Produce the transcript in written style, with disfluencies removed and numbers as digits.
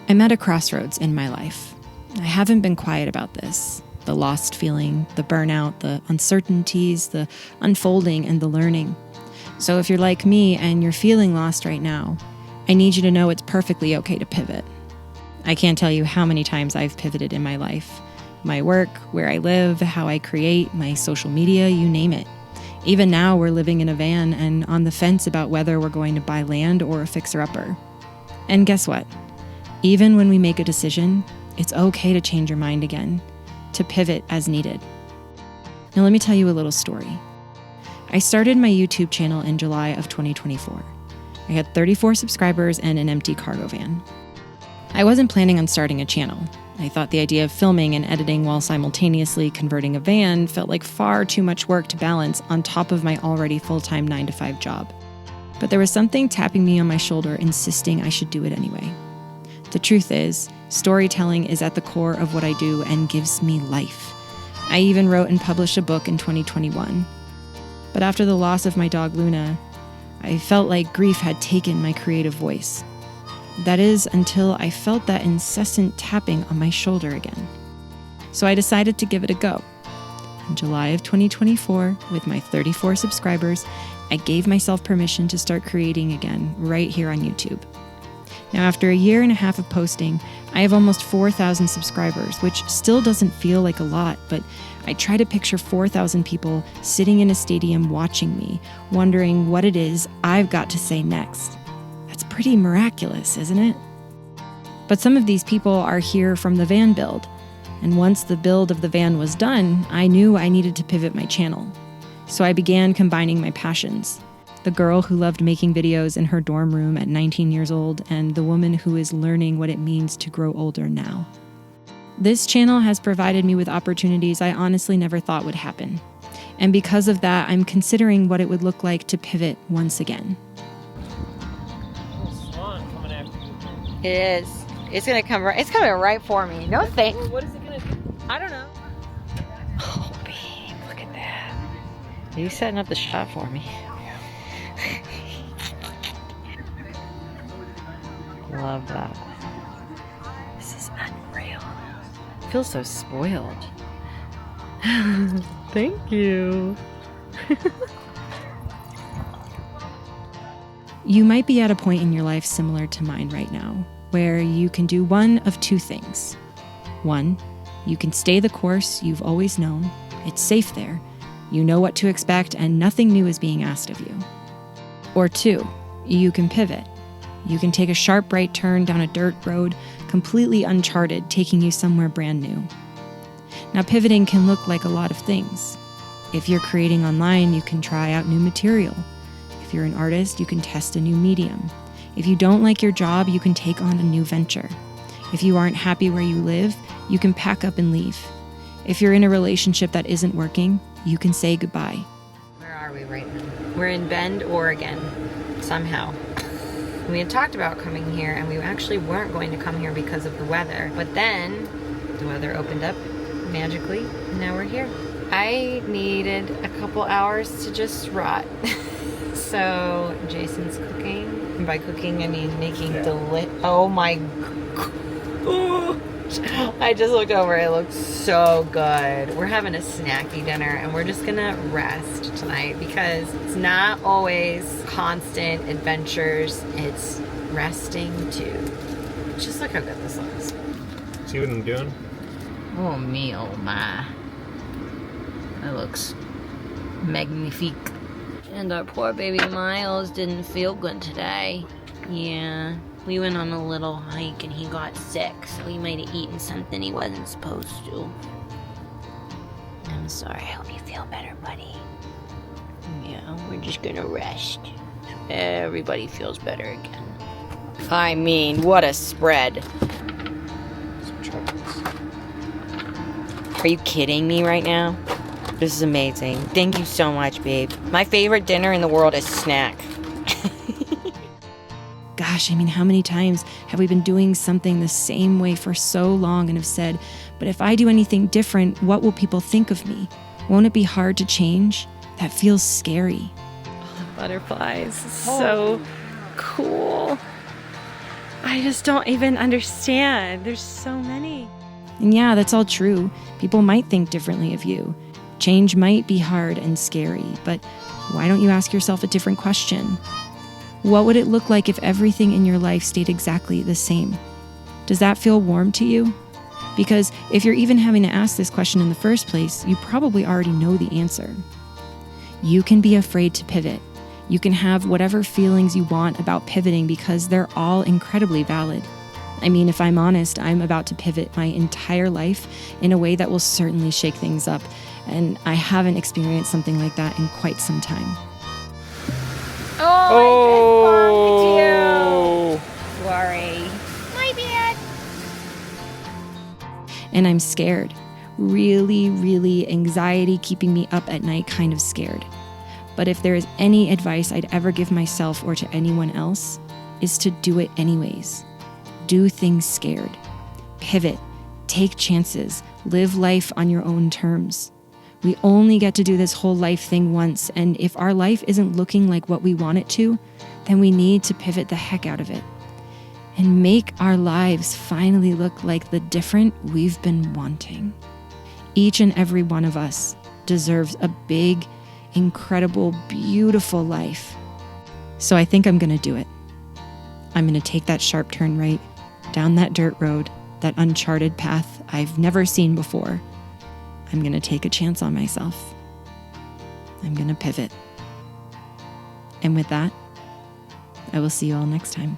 I'm at a crossroads in my life. I haven't been quiet about this. The lost feeling, the burnout, the uncertainties, the unfolding, and the learning. So if you're like me and you're feeling lost right now, I need you to know it's perfectly okay to pivot. I can't tell you how many times I've pivoted in my life. My work, where I live, how I create, my social media, you name it. Even now, we're living in a van and on the fence about whether we're going to buy land or a fixer-upper. And guess what? Even when we make a decision, it's okay to change your mind again, to pivot as needed. Now let me tell you a little story. I started my YouTube channel in July of 2024. I had 34 subscribers and an empty cargo van. I wasn't planning on starting a channel. I thought the idea of filming and editing while simultaneously converting a van felt like far too much work to balance on top of my already full-time 9-to-5 job. But there was something tapping me on my shoulder, insisting I should do it anyway. The truth is, storytelling is at the core of what I do and gives me life. I even wrote and published a book in 2021. But after the loss of my dog Luna, I felt like grief had taken my creative voice. That is, until I felt that incessant tapping on my shoulder again. So I decided to give it a go. In July of 2024, with my 34 subscribers, I gave myself permission to start creating again right here on YouTube. Now, after a year and a half of posting, I have almost 4,000 subscribers, which still doesn't feel like a lot, but I try to picture 4,000 people sitting in a stadium watching me, wondering what it is I've got to say next. That's pretty miraculous, isn't it? But some of these people are here from the van build, and once the build of the van was done, I knew I needed to pivot my channel. So I began combining my passions. The girl who loved making videos in her dorm room at 19 years old, and the woman who is learning what it means to grow older now. This channel has provided me with opportunities I honestly never thought would happen. And because of that, I'm considering what it would look like to pivot once again. It is. It's gonna come right. It's coming right for me. No thanks. What is it gonna do? I don't know. Oh, babe, look at that. Are you setting up the shot for me? Love that. This is unreal. I feel so spoiled. Thank you. You might be at a point in your life similar to mine right now, where you can do one of two things. One, you can stay the course you've always known. It's safe there. You know what to expect and nothing new is being asked of you. Or two, you can pivot. You can take a sharp right turn down a dirt road, completely uncharted, taking you somewhere brand new. Now, pivoting can look like a lot of things. If you're creating online, you can try out new material. If you're an artist, you can test a new medium. If you don't like your job, you can take on a new venture. If you aren't happy where you live, you can pack up and leave. If you're in a relationship that isn't working, you can say goodbye. Where are we right now? We're in Bend, Oregon, somehow. We had talked about coming here, and we actually weren't going to come here because of the weather. But then the weather opened up magically, and now we're here. I needed a couple hours to just rot. So Jason's cooking. And by cooking, I mean making oh my God. I just looked over. It looks so good. We're having a snacky dinner, and we're just gonna rest tonight because it's not always constant adventures. It's resting too. Just look how good this looks. See what I'm doing? Oh me, oh my. That looks magnifique. And our poor baby Miles didn't feel good today. Yeah. We went on a little hike and he got sick, so he might have eaten something he wasn't supposed to. I'm sorry, I hope you feel better, buddy. Yeah, we're just gonna rest. So everybody feels better again. I mean, what a spread. Are you kidding me right now? This is amazing. Thank you so much, babe. My favorite dinner in the world is snack. Gosh, I mean, how many times have we been doing something the same way for so long and have said, but if I do anything different, what will people think of me? Won't it be hard to change? That feels scary. Butterflies, so cool. I just don't even understand. There's so many. And yeah, that's all true. People might think differently of you. Change might be hard and scary, but why don't you ask yourself a different question? What would it look like if everything in your life stayed exactly the same? Does that feel warm to you? Because if you're even having to ask this question in the first place, you probably already know the answer. You can be afraid to pivot. You can have whatever feelings you want about pivoting because they're all incredibly valid. I mean, if I'm honest, I'm about to pivot my entire life in a way that will certainly shake things up, and I haven't experienced something like that in quite some time. Oh, I just bumped you. Sorry. My bad. And I'm scared. Really, really anxiety keeping me up at night, kind of scared. But if there is any advice I'd ever give myself or to anyone else, is to do it anyways. Do things scared. Pivot. Take chances. Live life on your own terms. We only get to do this whole life thing once, and if our life isn't looking like what we want it to, then we need to pivot the heck out of it and make our lives finally look like the different we've been wanting. Each and every one of us deserves a big, incredible, beautiful life. So I think I'm going to do it. I'm going to take that sharp turn right down that dirt road, that uncharted path I've never seen before. I'm going to take a chance on myself. I'm going to pivot. And with that, I will see you all next time.